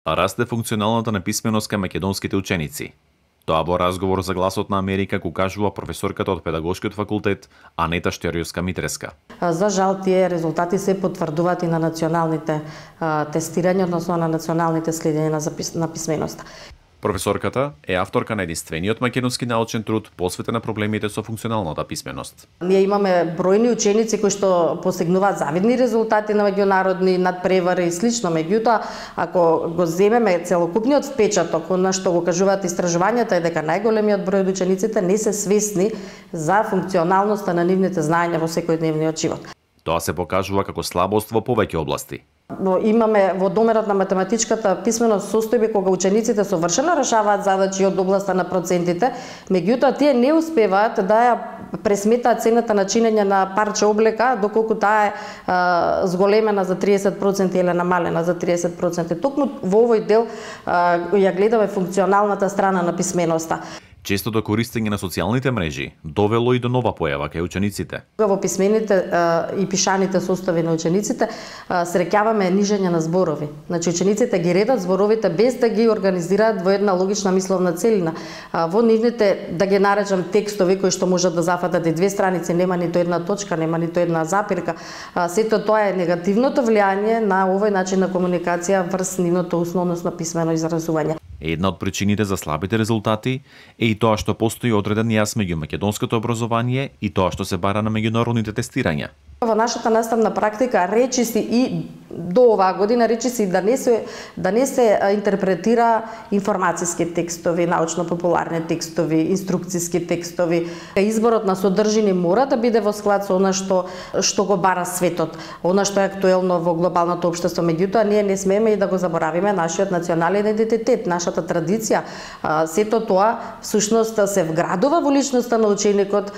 Расте функционалната неписменост кај македонските ученици. Тоа во разговор за Гласот на Америка го кажува професорката од Педагошкиот факултет Анета Штериовска-Митреска. За жал тие резултати се потврдуваат и на националните тестирања, односно на националните следења на писменоста. Професорката е авторка на единствениот македонски научен труд посветен на проблемите со функционалната писменост. Ние имаме бројни ученици кои што постигнуваат завидни резултати на меѓународни надпревари и слично. Меѓутоа, ако го земеме целокупниот впечаток, на што го кажуваат истражувањата, е дека најголемиот број од учениците не се свесни за функционалноста на нивните знаења во секојдневниот живот. Тоа се покажува како слабост во повеќе области. Но имаме во домерот на математичката писменост состојби кога учениците совршено решаваат задачи од областа на процентите, меѓутоа тие не успеваат да ја пресметаат цената на чинење на парче облека, доколку таа е зголемена за 30% или намалена за 30%. Токму во овој дел ја гледаме функционалната страна на писменоста. Честото користење на социјалните мрежи довело и до нова појава кај учениците. Во писмените и пишаните состави на учениците среќаваме нижење на зборови. Значи учениците ги редат зборовите без да ги организираат во една логична мисловна целина. Во нивните, да ги наречам, текстови кои што можат да зафатат и две страници, нема ниту една точка, нема ниту една запирка. Сето тоа е негативното влијание на овој начин на комуникација врз нивното основност на писмено изразување. Една од причините за слабите резултати е и тоа што постои одреден јас меѓу македонското образование и тоа што се бара на меѓународните тестирања. Во нашата наставна практика речиси и до оваа година речиси да не се интерпретира информациски текстови, научно-популарни текстови, инструкциски текстови. Изборот на содржини мора да биде во склад со она што го бара светот, она што е актуелно во глобалното општество. Меѓутоа ние не смееме и да го заборавиме нашиот национален идентитет, нашата традиција. Сето тоа всушност се вградува во личноста на ученикот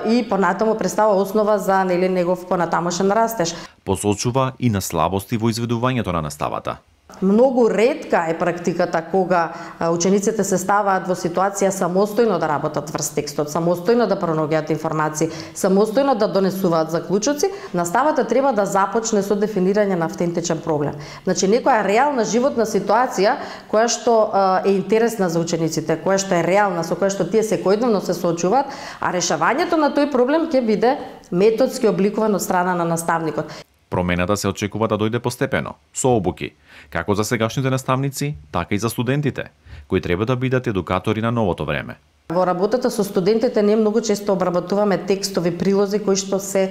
и понатаму представува основа за негов понатамошен растеж. Посочува и на слабости во изведувањето на наставата. Многу ретка е практиката кога учениците се ставаат во ситуација самостојно да работат врз текстот, самостојно да пронаоѓаат информации, самостојно да донесуваат заклучоци. Наставата треба да започне со дефинирање на автентичен проблем. Значи некоја реална животна ситуација која што е интересна за учениците, која што е реална, со која што тие секојдневно се соочуваат, а решавањето на тој проблем ќе биде методски обликуван од страна на наставникот. Промената се очекува да дојде постепено, со обуки, како за сегашните наставници, така и за студентите, кои треба да бидат едукатори на новото време. Во работата со студентите ние многу често обработуваме текстови прилози кои што се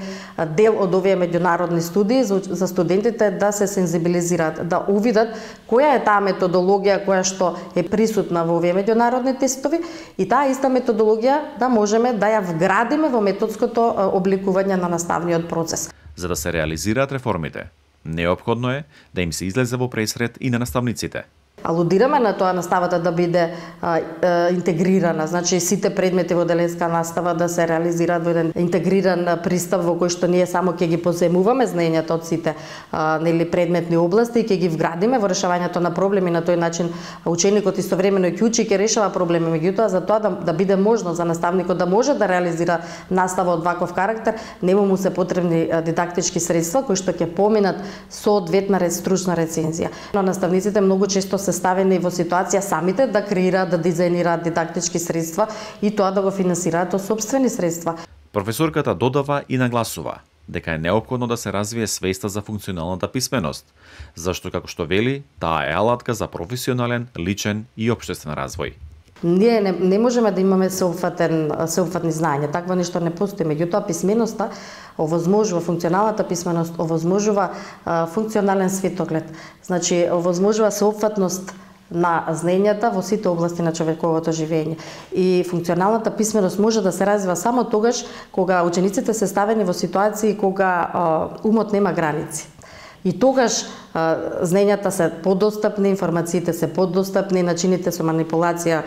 дел од овие меѓународни студии за студентите да се сензибилизираат, да увидат која е таа методологија која што е присутна во овие меѓународни тестови и таа иста методологија да можеме да ја вградиме во методското обликување на наставниот процес. За да се реализираат реформите, неопходно е да им се излезе во пресред и на наставниците. Алудираме на тоа наставата да биде интегрирана, значи сите предмети во деленска настава да се реализираат во еден интегриран пристап во кој што ние само ќе ги поземуваме знаењата од сите предметни области и ќе ги вградиме во решавањето на проблеми. На тој начин ученикот истовремено ќе учи и ќе решава проблеми, меѓутоа за тоа да биде можно за наставникот да може да реализира настава од ваков карактер, нему му се потребни дидактички средства кои што ќе поминат соодветна стручна рецензија. Но наставниците многу често се ставени во ситуација самите да креираат, да дизајнираат дидактички средства и тоа да го финансираат од сопствени средства. Професорката додава и нагласува дека е неопходно да се развие свеста за функционалната писменост, зашто, како што вели, таа е алатка за професионален, личен и општествен развој. Ние не можеме да имаме сеопфатни знаења, такво нешто не постои, меѓутоа писменоста овозможува, функционалната писменост овозможува функционален светоглед. Значи овозможува сеопфатност на знаењата во сите области на човековото живење. И функционалната писменост може да се развива само тогаш кога учениците се ставени во ситуации кога умот нема граници. И тогаш знаењата се подостапни, информациите се подостапни, начините за манипулација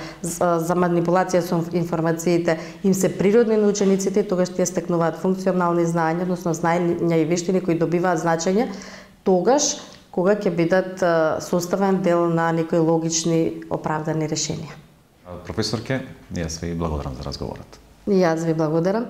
со информациите им се природни на учениците и тогаш тие стекнуваат функционални знаења, односно знаења и вештини кои добиваат значење тогаш кога ќе бидат составен дел на некои логични оправдани решенија. Професорке, јас ви благодарам за разговорот. И јас ви благодарам.